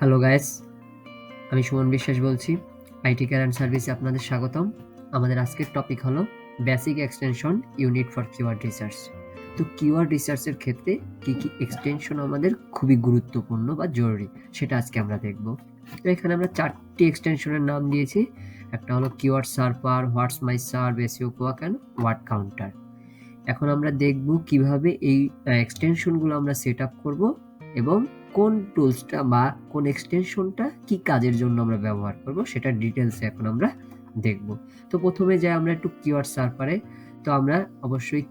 Hello guys, আমি সুমন বিশ্বাস বলছি। আইটি কেয়ার অ্যান্ড সার্ভিসে আপনাদের স্বাগতম। আমাদের আজকের টপিক হলো basic extension unit for keyword research. তো কিওয়ার্ড রিসার্চের ক্ষেত্রে কি কি এক্সটেনশন আমাদের খুবই গুরুত্বপূর্ণ বা জরুরি সেটা আজকে আমরা দেখব। তো এখানে আমরা 4টি এক্সটেনশনের নাম দিয়েছি। একটা হলো keyword surfer, WhatsMySERP, SEOquake and word counter. এখন আমরা দেখব কিভাবে এই এক্সটেনশনগুলো আমরা সেট আপ করব এবং কোন টুলসটা বা কোন এক্সটেনশনটা কি কাজের জন্য আমরা ব্যবহার করব সেটা ডিটেলসে এখন আমরা দেখব। তো প্রথমে যাই আমরা একটু কিওয়ার্ড সার্পারে। তো আমরা অবশ্যই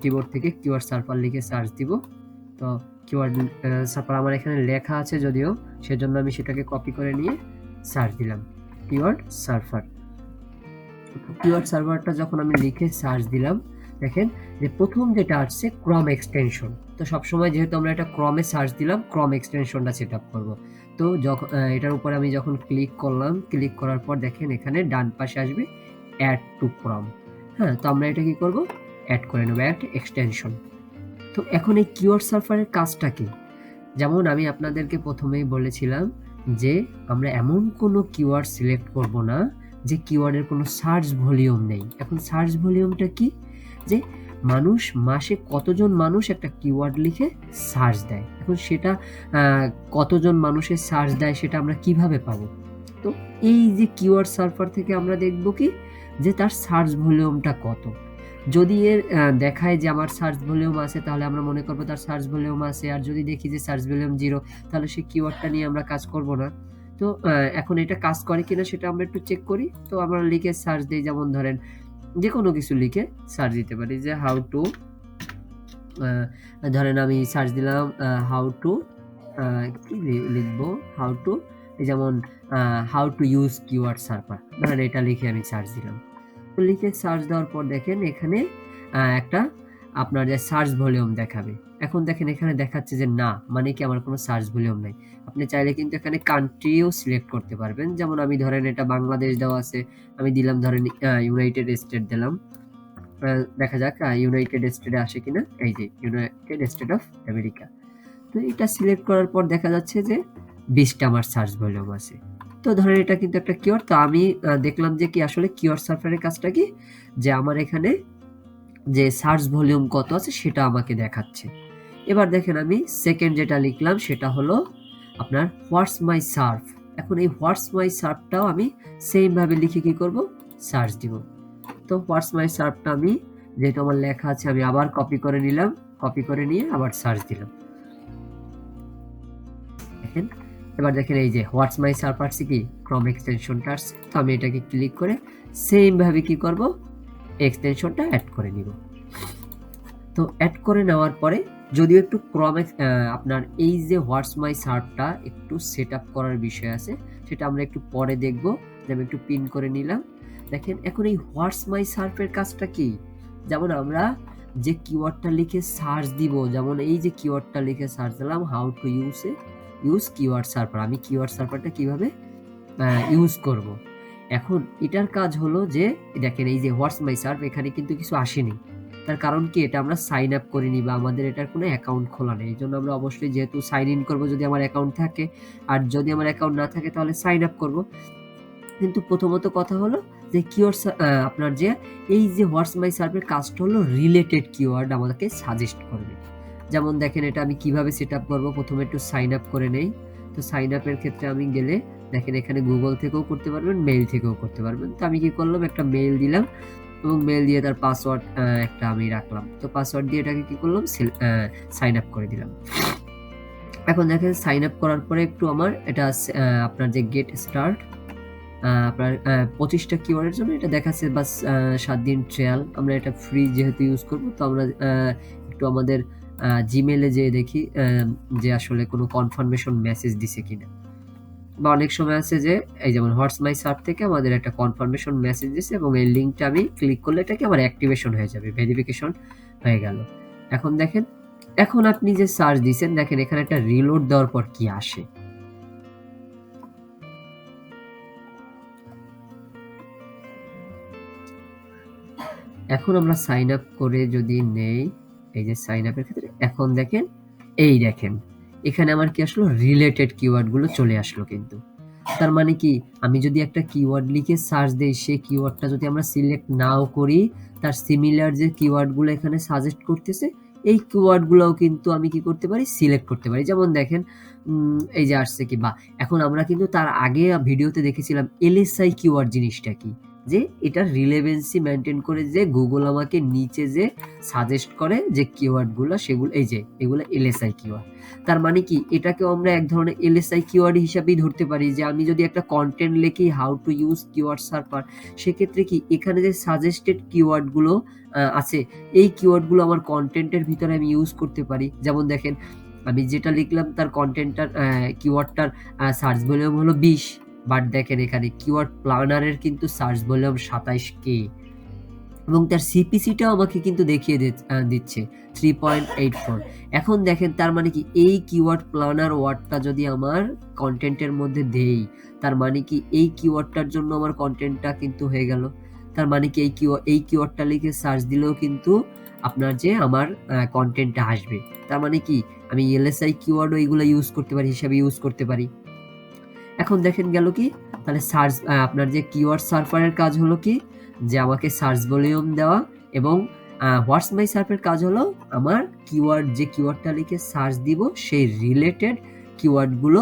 কিবোর্ড থেকে কিওয়ার্ড সার্পার লিখে সার্চ দিব। তো কিওয়ার্ড সার্পার আমার এখানে লেখা আছে যদিও, সেজন্য আমি সেটাকে কপি করে নিয়ে সার্চ দিলাম কিওয়ার্ড সার্পার। কিওয়ার্ড সার্ভারটা যখন আমি লিখে সার্চ দিলাম, দেখেন যে প্রথম যেটা আসছে ক্রম এক্সটেনশন। তো সবসময় যেহেতু আমরা এটা ক্রমে সার্চ দিলাম, ক্রম এক্সটেনশনটা সেট আপ করবো। তো যখন এটার উপরে আমি যখন ক্লিক করলাম, ক্লিক করার পর দেখেন এখানে ডান পাশে আসবে অ্যাড টু ক্রম। হ্যাঁ, তো আমরা এটা কি করব, অ্যাড করে নেব, অ্যাড এক্সটেনশন। তো এখন এই কিওয়ার্ড সার্ভারের কাজটা কি? যেমন আমি আপনাদেরকে প্রথমেই বলেছিলাম যে আমরা এমন কোনো কিওয়ার্ড সিলেক্ট করব না যে কিওয়ার্ডের কোনো সার্চ ভলিউম নেই। এখন সার্চ ভলিউমটা কি? যে মাসে কতজন মানুষ একটা কিওয়ার্ড লিখে সার্চ দেয়। এখন সেটা কতজন মানুষের সার্চ দেয় সেটা আমরা কিভাবে পাবো? তো এই যে কিওয়ার্ড সার্ভার থেকে আমরা দেখব কি যে তার সার্চ ভলিউমটা কত। যদি এর দেখায় যে আমার সার্চ ভলিউম আছে, তাহলে আমরা মনে করব তার সার্চ ভলিউম আছে। আর যদি দেখি যে সার্চ ভলিউম 0, তাহলে সেই কিওয়ার্ডটা নিয়ে আমরা কাজ করব না। তো এখন এটা কাজ করে কিনা সেটা আমরা একটু চেক করি। তো আমরা লিখে সার্চ দেই, যেমন ধরেন যে কোনো কিছু লিখে সার্চ দিতে পারি যে হাউ টু, ধরেন আমি সার্চ দিলাম হাউ টু, কি লিখবো, হাউ টু, যেমন how to use keyword server, ধরেন এটা লিখে আমি সার্চ দিলাম। তো লিখে সার্চ দেওয়ার পর দেখেন এখানে একটা আপনার যে সার্চ ভলিউম দেখাবে। এখন দেখেন এখানে দেখাচ্ছে যে না, মানে কি আমার কোনো সার্চ ভলিউম নাই। আপনি চাইলে কিন্তু এখানে কান্ট্রিও সিলেক্ট করতে পারবেন। যেমন আমি ধরেন এটা বাংলাদেশ দেওয়া আছে, আমি দিলাম ধরেন ইউনাইটেড স্টেট দিলাম। দেখা যাক ইউনাইটেড স্টেটে আসে কিনা। এই যে ইউনাইটেড স্টেট অফ আমেরিকা। তো এটা সিলেক্ট করার পর দেখা যাচ্ছে যে 20টা আমার সার্চ ভলিউম আছে। তো ধরেন এটা কিন্তু একটা কিওয়ার্ড। তো আমি দেখলাম যে কি আসলে কিওয়ার্ড সার্ভারের কাজটা কি, যে আমার এখানে যে সার্চ ভলিউম কত আছে সেটা আমাকে দেখাচ্ছে। এবার দেখেন আমি সেকেন্ড যেটা লিখলাম সেটা হলো আপনার হোয়াটসমাইসার্প। এখন এই হোয়াটসমাইসার্পটাও আমি সেম ভাবে লিখে কি করব, সার্চ দিব। তো হোয়াটসমাইসার্পটা আমি যেহেতু আমার লেখা আছে আমি আবার কপি করে নিলাম, কপি করে নিয়ে আবার সার্চ দিলাম। দেখেন এবার দেখেন এই যে হোয়াটসমাইসার্প আসছে কি, ক্রম এক্সটেনশনটা আসছে। তো আমি এটাকে ক্লিক করে সেম ভাবে কি করব, এক্সটেনশনটা অ্যাড করে নিব। তো অ্যাড করে নেওয়ার পরে যদিও একটু ক্রমে আপনার এই যে হোয়াটসমাইসার্পটা একটু সেট আপ করার বিষয় আছে, সেটা আমরা একটু পরে দেখব। আমি একটু পিন করে নিলাম। দেখেন এখন এই হোয়াটসমাইসার্পের কাজটা কি, যেমন আমরা যে কিওয়ার্ডটা লিখে সার্চ দিব, যেমন এই যে কিওয়ার্ডটা লিখে সার্চ দিলাম how to use keyword server, আমি কিওয়ার্ড সার্ভারটা কিভাবে ইউজ করব। এখন এটার কাজ হলো যে দেখেন এই যে হোয়াটসমাইসার্প এখানে কিন্তু কিছু আসেনি। তার কারণ কি, এটা আমরা সাইন আপ করিনি বা আমাদের এটার কোনো অ্যাকাউন্ট খোলা নেই। এই জন্য আমরা অবশ্যই যেহেতু সাইন ইন করবো যদি আমার অ্যাকাউন্ট থাকে, আর যদি আমার অ্যাকাউন্ট না থাকে তাহলে সাইন আপ করবো। কিন্তু প্রথমত কথা হলো যে কিওয়ার্ড আপনার যে এই যে হোয়াটসমাইসার্পের কাজটা হলো রিলেটেড কিওয়ার্ড আমাদেরকে সাজেস্ট করবে। যেমন দেখেন এটা আমি কিভাবে সেট আপ করবো, প্রথমে একটু সাইন আপ করে নেই। তো সাইন আপের ক্ষেত্রে আমি গেলে দেখেন এখানে গুগল থেকেও করতে পারবেন, মেইল থেকেও করতে পারবেন। তো আমি কি করলাম, একটা মেইল দিলাম এবং মেইল দিয়ে তার পাসওয়ার্ড একটা আমি রাখলাম। তো পাসওয়ার্ড দিয়ে এটাকে কি করলাম, সাইন আপ করে দিলাম। এখন দেখেন সাইন আপ করার পরে একটু আমার এটা আপনার যে গেট স্টার্ট আপনার 25টা কিওয়ার্ডের জন্য এটা দেখাচ্ছে বাস 7 দিন ট্রায়াল। আমরা এটা ফ্রি যেহেতু ইউজ করব, তো আমরা একটু আমাদের জিমেলে যেয়ে দেখি যে আসলে কোনো কনফার্মেশন মেসেজ দিছে কিনা। বা অনেক সময় আছে যে এই যেমন হোয়াটসমাইসার্প থেকে আমাদের একটা কনফার্মেশন মেসেজ দিছে এবং এই লিঙ্কটা আমি ক্লিক করলে এটাকে আমার অ্যাক্টিভেশন হয়ে যাবে, ভেরিফিকেশন হয়ে গেল। এখন দেখেন, এখন আপনি যে সার্চ দিয়েছেন দেখেন এখানে একটা রিলোড দেওয়ার পর কি আসে। এখন আমরা সাইন আপ করে যদি নেই, এই যে সাইন আপের ক্ষেত্রে এখন দেখেন, এই দেখেন এখানে আমার কি আসলো, রিলেটেড কিওয়ার্ডগুলো চলে আসলো কিন্তু। তার মানে কি, আমি যদি একটা কিওয়ার্ড লিখে সার্চ দেই, সেই কিওয়ার্ডটা যদি আমরা সিলেক্ট নাও করি, তার সিমিলার যে কিওয়ার্ডগুলো এখানে সাজেস্ট করতেছে, এই কিওয়ার্ডগুলোও কিন্তু আমি কি করতে পারি, সিলেক্ট করতে পারি। যেমন দেখেন এই যে আসছে কি, বা এখন আমরা কিন্তু তার আগে ভিডিওতে দেখেছিলাম এলএসআই কিওয়ার্ড জিনিসটা কি, যে এটার রিলেভেন্সি মেনটেন করে যে গুগল আমাকে নিচে যে সাজেস্ট করে যে কিওয়ার্ডগুলো, সেগুলো এই যে এগুলো এলএসআই কিওয়ার্ড। তার মানে কি, এটাকেও আমরা এক ধরনের এলএসআই কিওয়ার্ড হিসাবেই ধরতে পারি, যে আমি যদি একটা কন্টেন্ট লিখি how to use keyword server, সেক্ষেত্রে কি এখানে যে সাজেস্টেড কিওয়ার্ডগুলো আছে, এই কিওয়ার্ডগুলো আমার কন্টেন্টের ভিতরে আমি ইউজ করতে পারি। যেমন দেখেন, আমি যেটা লিখলাম তার কন্টেন্টটার কিওয়ার্ডটার সার্চ ভলিউম হলো 20, বাট দেখেন এখানে কিওয়ার্ড প্ল্যানারের কিন্তু সার্চ ভলিউম 27K, এবং তার সিপিসিটাও আমাকে কিন্তু দেখিয়ে দিচ্ছে 3.84। এখন দেখেন, তার মানে কি এই কিওয়ার্ড প্ল্যানার ওয়ার্ডটা যদি আমার কন্টেন্টের মধ্যে দেই, তার মানে কি এই কিওয়ার্ডটার জন্য আমার কন্টেন্টটা কিন্তু হয়ে গেল। তার মানে কি এই কিওয়ার্ডটা লিখে সার্চ দিলেও কিন্তু আপনার যে আমার কন্টেন্টটা আসবে। তার মানে কি আমি এলএসআই কিওয়ার্ডও এইগুলো ইউজ করতে পারি, হিসাবে ইউজ করতে পারি। এখন দেখেন গেল কি, তাহলে সার্চ আপনার যে কিওয়ার্ড সার্ভারের কাজ হলো কি, যে আমাকে সার্চ ভলিউম দেওয়া, এবং হোয়াটসমাইসার্পের কাজ হলো আমার কিওয়ার্ড, যে কিওয়ার্ডটা লিখে সার্চ দিব সেই রিলেটেড কিওয়ার্ডগুলো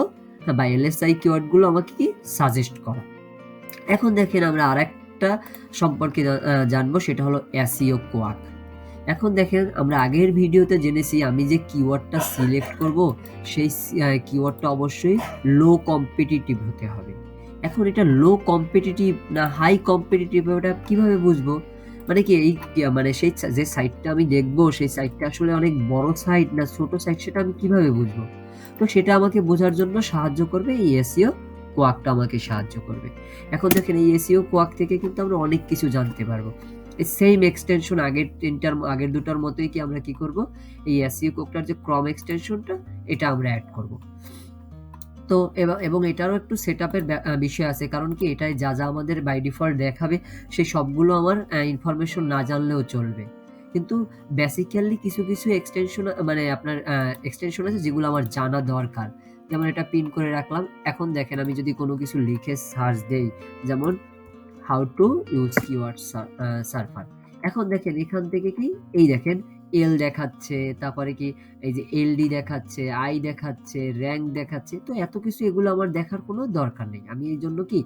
বা এলএসআই কিওয়ার্ডগুলো আমাকে কি সাজেস্ট করা। এখন দেখেন আমরা আরেকটা সম্পর্কে জানবো, সেটা হলো এসইও কোয়াক। এখন দেখেন, আমরা আগের ভিডিওতে জেনেছি আমি যে কিওয়ার্ডটা সিলেক্ট করব, সেই কিওয়ার্ডটা অবশ্যই লো কম্পিটিটিভ হতে হবে। এখন এটা লো কম্পিটিটিভ না হাই কম্পিটিটিভ, ওটা কিভাবে বুঝবো? মানে কি এই মানে সেই যে সাইটটা আমি দেখবো, সেই সাইটটা আসলে অনেক বড় সাইট না ছোট সাইট, সেটা আমি কিভাবে বুঝবো? তো সেটা আমাকে বোঝার জন্য সাহায্য করবে এই এসইও কোয়াকটা, আমাকে সাহায্য করবে। এখন দেখেন, এই এসইও কোয়াক থেকে কিন্তু আমরা অনেক কিছু জানতে পারবো। সেম এক্সটেনশন আগের দুটার মতোই কি আমরা কি করব, এই এসইও কোকটার যে ক্রম এক্সটেনশনটা, এটা আমরা অ্যাড করব। তো এবং এটারও একটু সেটআপের বিষয় আছে, কারণ কি এটাই যা যা আমাদের বাই ডিফল্ট দেখাবে, সেই সবগুলো আমার ইনফরমেশন না জানলেও চলবে। কিন্তু বেসিক্যালি কিছু কিছু এক্সটেনশন মানে আপনার এক্সটেনশন আছে যেগুলো আমার জানা দরকার। যেমন এটা পিন করে রাখলাম। এখন দেখেন, আমি যদি কোনো কিছু লিখে সার্চ দেই, যেমন how to use keyword server, এখন দেখেন এখান থেকে কি এই দেখেন এল দেখাচ্ছে, তারপরে কি এই যে এলডি দেখাচ্ছে, আই দেখাচ্ছে, র্যাঙ্ক দেখাচ্ছে। তো এত কিছু এগুলো আমার দেখার কোনো দরকার নেই। আমি এই জন্য কি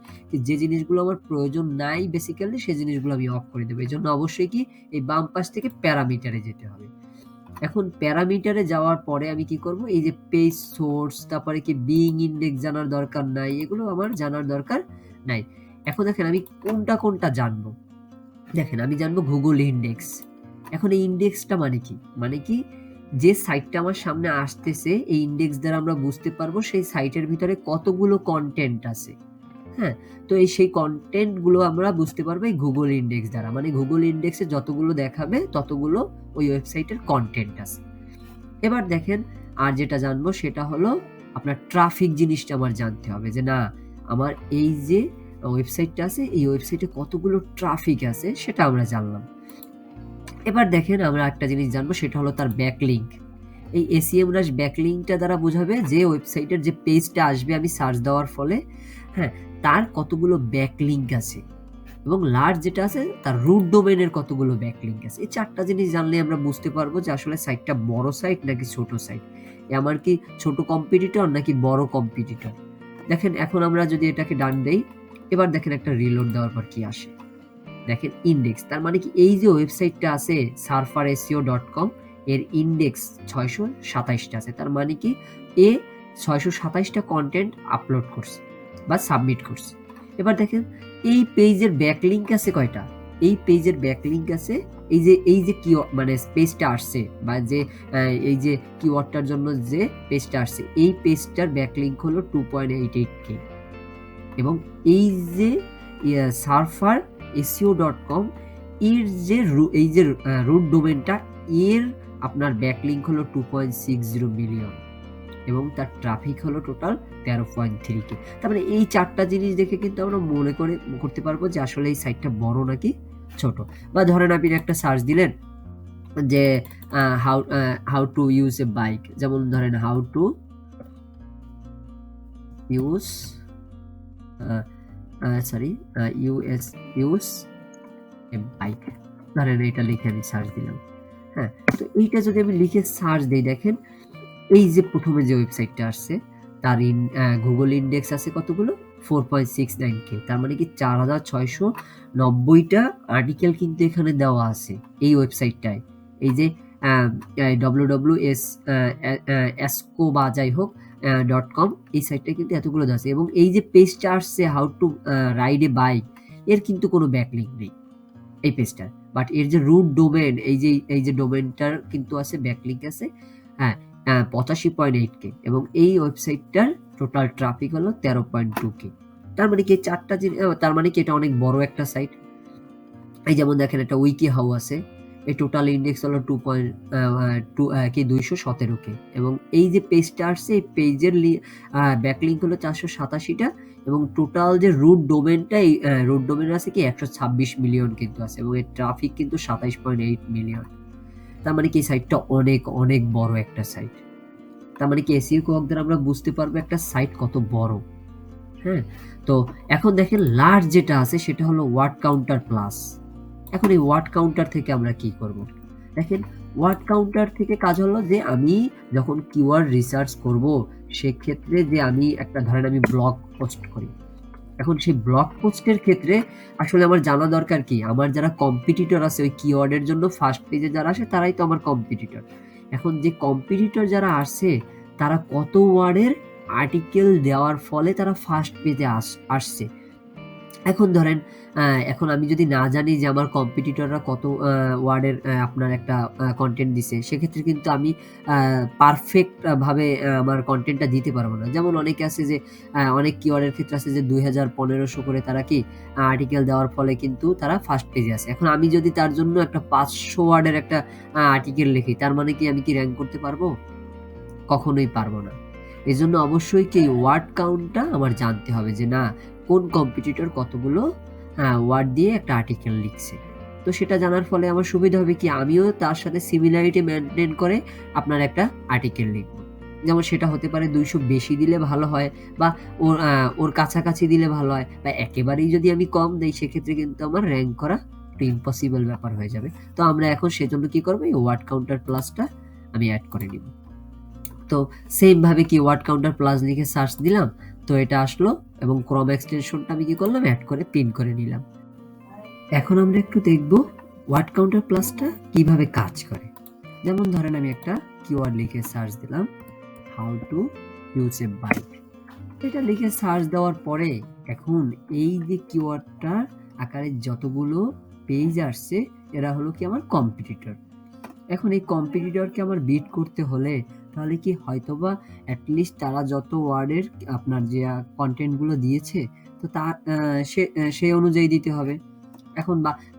যে জিনিসগুলো আমার প্রয়োজন নাই বেসিক্যালি, সেই জিনিসগুলো আমি অফ করে দেবো। এই জন্য অবশ্যই কি এই বাম পাশ থেকে প্যারামিটারে যেতে হবে। এখন প্যারামিটারে যাওয়ার পরে আমি কি করব, এই যে পেজ সোর্স, তারপরে কি বিইং ইন্ডেক্স জানার দরকার নাই, এগুলো আমার জানার দরকার নাই। এখন দেখেন আমি কোনটা জানবো। দেখেন আমি জানবো গুগল ইন্ডেক্স। এখন এই ইন্ডেক্সটা মানে কি, মানে কি যে সাইটটা আমার সামনে আসতেছে, এই ইন্ডেক্স দ্বারা আমরা বুঝতে পারবো সেই সাইটের ভিতরে কতগুলো কন্টেন্ট আছে। হ্যাঁ, তো সেই কন্টেন্ট গুলো আমরা বুঝতে পারবো এই গুগল ইন্ডেক্স দ্বারা। মানে গুগল ইন্ডেক্সে যতগুলো দেখাবে ততগুলো ওই ওয়েবসাইটের কন্টেন্ট আছে। এবার দেখেন, আর যেটা জানবো সেটা হলো আপনার ট্রাফিক জিনিসটা আমার জানতে হবে, যে না আমার এই যে ওয়েবসাইটটা আছে, এই ওয়েবসাইটে কতগুলো ট্রাফিক আছে, সেটা আমরা জানলাম। এবার দেখেন, আমরা একটা জিনিস জানবো, সেটা হলো তার ব্যাকলিঙ্ক। এই এসইএমরাশ ব্যাকলিঙ্কটা দ্বারা বোঝাবে যে ওয়েবসাইটের যে পেজটা আসবে আমি সার্চ দেওয়ার ফলে, হ্যাঁ, তার কতগুলো ব্যাকলিঙ্ক আছে, এবং লার্জ যেটা আছে তার রুট ডোমেনের কতগুলো ব্যাকলিঙ্ক আছে। এই চারটা জিনিস জানলে আমরা বুঝতে পারবো যে আসলে সাইটটা বড় সাইট নাকি ছোট সাইট, আমার কি ছোট কম্পিটিটর নাকি বড় কম্পিটিটর। দেখেন, এখন আমরা যদি এটাকে ডান দেই, এবার দেখেন একটা রিলোড দেওয়ার পর কি আসে। দেখেন ইন্ডেক্স, তার মানে কি এই যে ওয়েবসাইটটা আছে surferseo.com, এর ইন্ডেক্স 627টা আছে। তার মানে কি এ 627টা কন্টেন্ট আপলোড করছে বা সাবমিট করছে। এবার দেখেন এই পেজের ব্যাকলিঙ্ক আছে কয়টা, এই পেজের ব্যাকলিঙ্ক আছে এই যে কি মানে পেজটা আসছে, বা যে এই যে কিওয়ার্ডটার জন্য যে পেজটা আসছে, এই পেজটার ব্যাকলিঙ্ক হলো 2.88K, এবং এই যে সার্ফার SEO.com এর যে এই যে রুট ডোমেনটা, এর আপনার ব্যাকলিঙ্ক হলো 2.60 মিলিয়ন, এবং তার ট্রাফিক হলো টোটাল 13.3K। তার মানে এই চারটা জিনিস দেখে কিন্তু আমরা মনে করতে পারবো যে আসলে এই সাইটটা বড় নাকি ছোট। বা ধরেন আপনি একটা সার্চ দিলেন যে how to use a bike, যেমন ধরেন how to use use a bike, ধরেন এটা লিখে আমি সার্চ দিলাম। হ্যাঁ, তো এইটা যদি আমি লিখে সার্চ দিই, দেখেন এই যে প্রথমে যে ওয়েবসাইটটা আসছে তার গুগল ইন্ডেক্স আছে কতগুলো, 4.69K, তার মানে কি 4690টা আর্টিকেল কিন্তু এখানে দেওয়া আছে এই ওয়েবসাইটটায়। এই যে www এসকো বা যাই হোক .com, এই সাইটটা কিন্তু এতগুলো দেওয়া আছে। এবং এই যে পেজটা আসছে how to ride A bike, এর কিন্তু কোনো ব্যাকলিঙ্ক নেই এই পেজটার, বাট এর যে রুট ডোমেন, এই যে ডোমেনটার কিন্তু আছে, ব্যাকলিঙ্ক আছে। হ্যাঁ, 85.8K, এবং এই ওয়েবসাইটটার টোটাল ট্রাফিক হলো 13.2K। তার মানে কি চারটা তার মানে কি এটা অনেক বড় একটা সাইট। এই যেমন দেখেন একটা উইকি হাউ আছে, এই টোটাল ইন্ডেক্স হলো 217K, এবং এই যে পেজটা আসছে এই পেজের ব্যাকলিঙ্ক হলো 487টা, এবং টোটাল যে রুট ডোমেনটা, এই রুট ডোমেন আছে কি 126 মিলিয়ন কিন্তু আছে, এবং এর ট্রাফিক কিন্তু 27.8 মিলিয়ন। তার মানে কি এই সাইটটা অনেক অনেক বড় একটা সাইট। তার মানে কি এসইও কুয়াক দ্বারা আমরা বুঝতে পারবো একটা সাইট কত বড়। হ্যাঁ, তো এখন দেখেন লাস্ট যেটা আছে সেটা হলো ওয়ার্ড কাউন্টার প্লাস। এখন এই ওয়ার্ড কাউন্টার থেকে আমরা কি করব? দেখেন, ওয়ার্ড কাউন্টার থেকে কাজ হলো যে আমি যখন কিওয়ার্ড রিসার্চ করব, সেক্ষেত্রে যে আমি একটা, ধরেন আমি ব্লগ পোস্ট করি, এখন সেই ব্লগ পোস্টের ক্ষেত্রে আসলে আমার জানা দরকার কি, আমার যারা কম্পিটিটর আছে ওই কিওয়ার্ডের জন্য ফার্স্ট পেজে যারা আসে তারাই তো আমার কম্পিটিটর। এখন যে কম্পিটিটর যারা আসছে তারা কত ওয়ার্ডের আর্টিকেল দেওয়ার ফলে তারা ফার্স্ট পেজে আসছে। এখন ধরেন এখন আমি যদি না জানি যে আমার কম্পিটিটররা কত ওয়ার্ডের আপনার একটা কন্টেন্ট দিছে, সেক্ষেত্রে কিন্তু আমি পারফেক্ট ভাবে আমার কন্টেন্টটা দিতে পারবো না। যেমন অনেকে আছে যে অনেক কিওয়ার্ডের ক্ষেত্রে আছে যে 2000-1500 করে তারা কি আর্টিকেল দেওয়ার ফলে কিন্তু তারা ফার্স্ট পেজে আছে। এখন আমি যদি তার জন্য একটা 500 ওয়ার্ডের একটা আর্টিকেল লিখি, তার মানে কি আমি কি র্যাঙ্ক করতে পারবো? কখনোই পারবো না। এজন্য অবশ্যই কি ওয়ার্ড কাউন্টটা আমার জানতে হবে যে না, কোন কম্পিটিটর কতগুলো ওয়ার্ড দিয়ে একটা আর্টিকেল লিখছে। তো সেটা জানার ফলে আমার সুবিধা হবে কি, আমিও তার সাথে সিমিলারিটি মেনটেন করে আপনার একটা আর্টিকেল লিখব। যেমন সেটা হতে পারে 200 বেশি দিলে ভালো হয়, বা ওর কাছাকাছি দিলে ভালো হয়, বা একেবারেই যদি আমি কম দেই সেক্ষেত্রে কিন্তু আমার র্যাঙ্ক করা একটু ইম্পসিবল ব্যাপার হয়ে যাবে। তো আমরা এখন সেজন্য কি করবো, এই ওয়ার্ড কাউন্টার প্লাসটা আমি অ্যাড করে নিব। তো সেম ভাবে কি ওয়ার্ড কাউন্টার প্লাস লিখে সার্চ দিলাম, তো এটা আসলো, এবং ক্রম এক্সটেনশনটা আমি কি করলাম, অ্যাড করে পিন করে নিলাম। এখন আমরা একটু দেখব ওয়ার্ড কাউন্টার প্লাসটা কিভাবে কাজ করে। যেমন ধরেন আমি একটা কিওয়ার্ড লিখে সার্চ দিলাম, how to use a bike. এটা লিখে সার্চ দেওয়ার পরে এখন এই যে কিওয়ার্ডটার আকারে যতগুলো পেজ আসছে এরা হলো কি আমার কম্পিটিটর। এখন এই কম্পিটিটরকে আমার বিট করতে হলে তাহলে কি হয়তোবা অ্যাটলিস্ট তারা যত ওয়ার্ডের আপনার যে কন্টেন্টগুলো দিয়েছে, তো তা সেই অনুযায়ী দিতে হবে।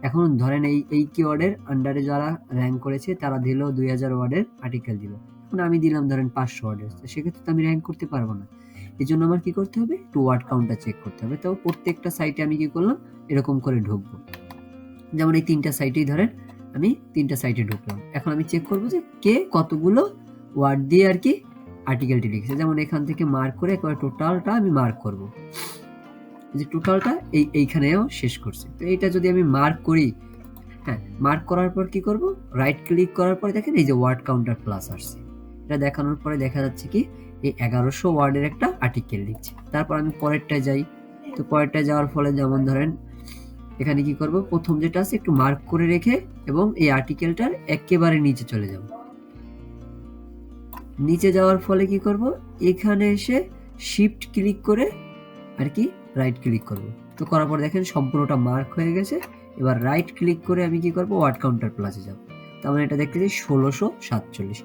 এখন ধরেন এই কিওয়ার্ডের আন্ডারে যারা র্যাঙ্ক করেছে তারা দিল 2000 ওয়ার্ডের আর্টিকেল দিল, এখন আমি দিলাম ধরেন 500 ওয়ার্ডের, তো সেক্ষেত্রে তো আমি র্যাঙ্ক করতে পারবো না। এই জন্য আমার কি করতে হবে, একটু ওয়ার্ড কাউন্টটা চেক করতে হবে। তো প্রত্যেকটা সাইটে আমি কি করলাম, এরকম করে ঢুকবো। যেমন এই 3টা সাইটেই ধরেন আমি 3টা সাইটে ঢুকলাম। এখন আমি চেক করবো যে কে কতগুলো ওয়ার্ড দিয়ে আর কি আর্টিকেলটি লিখেছে। যেমন এখান থেকে মার্ক করে একবার টোটালটা আমি মার্ক করব, যে টোটালটা এইখানেও শেষ করছে। তো এইটা যদি আমি মার্ক করি, হ্যাঁ, মার্ক করার পর কি করব, রাইট ক্লিক করার পরে দেখেন এই যে ওয়ার্ড কাউন্টার প্লাস আসছে। এটা দেখানোর পরে দেখা যাচ্ছে কি এই 1100 ওয়ার্ডের একটা আর্টিকেল লিখছে। তারপর আমি পরেরটায় যাই, তো পরেরটায় যাওয়ার ফলে যেমন ধরেন এখানে কি করব, প্রথম যেটা আছে একটু মার্ক করে রেখে এবং এই আর্টিকেলটার একেবারে নিচে চলে যাব। নিচে যাওয়ার ফলে কি করব, এখানে এসে শিফট ক্লিক করে আর কি রাইট ক্লিক করব। তো করার পর দেখেন সম্পূর্ণটা মার্ক হয়ে গেছে। এবার রাইট ক্লিক করে আমি কি করব, ওয়ার্ড কাউন্টার প্লাসে যাব। তো আমরা এটা দেখতেছি 1647,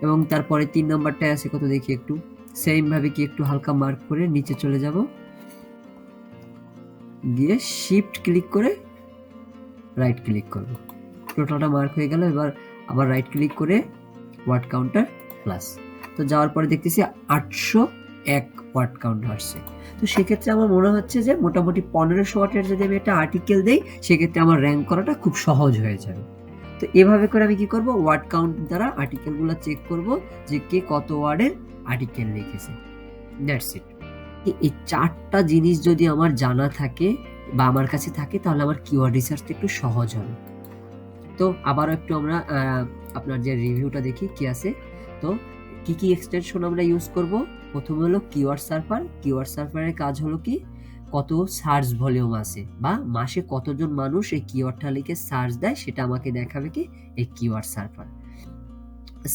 এবং তারপরে 3 নাম্বারটায় আছে কত দেখি একটু, সেম ভাবে কি একটু হালকা মার্ক করে নিচে চলে যাব, গিয়ে শিফট ক্লিক করে রাইট ক্লিক করব। টোটালটা মার্ক হয়ে গেল। এবার আবার রাইট ক্লিক করে ওয়ার্ড কাউন্টার প্লাস, তো যাওয়ার পরে দেখতেছি 801 ওয়ার্ড কাউন্ট আসছে। তো সেক্ষেত্রে আমার মনে হচ্ছে যে মোটামুটি 1500 ওয়ার্ডের যদি আমি একটা আর্টিকেল দেই, সেক্ষেত্রে আমার র্যাঙ্ক করাটা খুব সহজ হয়ে যাবে। তো এভাবে করে আমি কি করব, ওয়ার্ড কাউন্ট দ্বারা আর্টিকেলগুলো চেক করব যে কে কত ওয়ার্ডের আর্টিকেল লিখেছে। That's it. এই ৪টা জিনিস যদি আমার জানা থাকে বা আমার কাছে থাকে তাহলে আমার কিওয়ার্ড রিসার্চটা একটু সহজ হবে। তো আবারও একটু আমরা আপনার যে রিভিউটা দেখি কি আছে। তো কি এক্সটেনশন আমরা ইউজ করব? প্রথমে হলো কিওয়ার্ড সার্ভার। কিওয়ার্ড সার্ভারের কাজ হলো কি, কত সার্চ ভলিউম আছে বা মাসে কতজন মানুষ এই কিওয়ার্ডটা লিখে সার্চ দেয় সেটা আমাকে দেখাবে কি এই কিওয়ার্ড সার্ভার।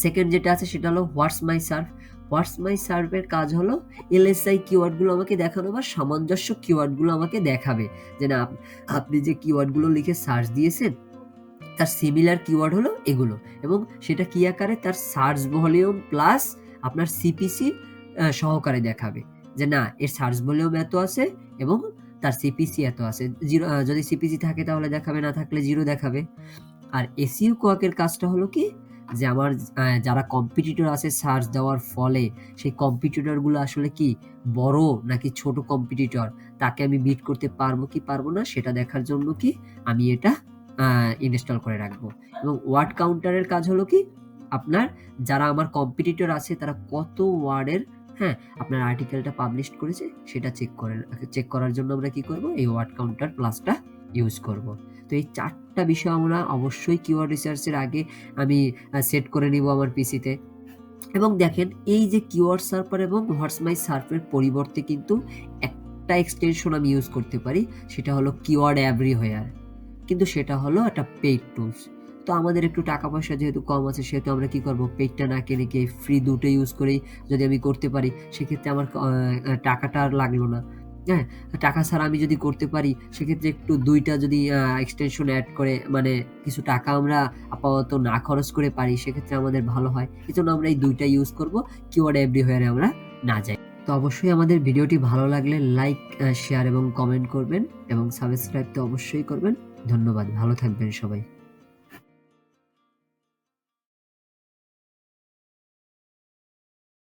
সেকেন্ড যেটা আছে সেটা হলো হোয়াটসমাইসার্প। হোয়াটসমাইসার্পের কাজ হলো এলএসআই কিওয়ার্ডগুলো আমাকে দেখানো বা সামঞ্জস্য কিওয়ার্ডগুলো আমাকে দেখাবে যে না আপনি যে কিওয়ার্ডগুলো লিখে সার্চ দিয়েছেন তার সিমিলার কিওয়ার্ড হলো এগুলো, এবং সেটা কি আকারে তার সার্চ ভলিউম প্লাস আপনার সিপিসি সহকারে দেখাবে যে না এর সার্চ ভলিউম এত আছে এবং তার সিপিসি এত আছে। জিরো যদি সিপিসি থাকে তাহলে দেখাবে, না থাকলে জিরো দেখাবে। আর এসইও কোয়াকের কাজটা হলো কি, যে আমার যারা কম্পিটিটর আছে সার্চ দেওয়ার ফলে সেই কম্পিটিটরগুলো আসলে কি বড় নাকি ছোট কম্পিটিটর, তাকে আমি বিট করতে পারবো কি পারবো না সেটা দেখার জন্য কি আমি এটা ইনস্টল করে রাখবো। এবং ওয়ার্ড কাউন্টারের কাজ হলো কি, আপনার যারা আমার কম্পিটিটর আছে তারা কত ওয়ার্ডের আপনার আর্টিকেলটা পাবলিশ করেছে সেটা চেক করার জন্য আমরা কি করব, এই ওয়ার্ড কাউন্টার প্লাসটা ইউজ করব। তো এই 4টা বিষয় আমরা অবশ্যই কিওয়ার্ড রিসার্চের আগে আমি সেট করে নিব আমার পিসিতে। এবং দেখেন এই যে কিওয়ার্ড সার্ভার এবং হোয়াটসমাইসার্পের পরিবর্তে কিন্তু একটা এক্সটেনশন আমি ইউজ করতে পারি, সেটা হলো কিওয়ার্ড এভরিহোয়ার। কিন্তু সেটা হলো একটা পেইড টুলস। তো আমাদের একটু টাকা পয়সা যেহেতু কম আছে সেহেতু আমরা কি করব, পেইডটা না কিনে কি ফ্রি দুটো ইউজ করেই যদি আমি করতে পারি সেক্ষেত্রে আমার টাকাটা আর লাগলো না। হ্যাঁ, টাকা ছাড়া আমি যদি করতে পারি সেক্ষেত্রে একটু ২টা যদি এক্সটেনশন অ্যাড করে মানে কিছু টাকা আমরা আপাতত না খরচ করে পারি সেক্ষেত্রে আমাদের ভালো হয়। এজন্য আমরা এই ২টা ইউজ করব, কিওয়ার্ড এভরিহোয়ারে আমরা না যাই। তো অবশ্যই আমাদের ভিডিওটি ভালো লাগলে লাইক, শেয়ার এবং কমেন্ট করবেন এবং সাবস্ক্রাইব তো অবশ্যই করবেন। ধন্যবাদ, ভালো থাকবেন সবাই।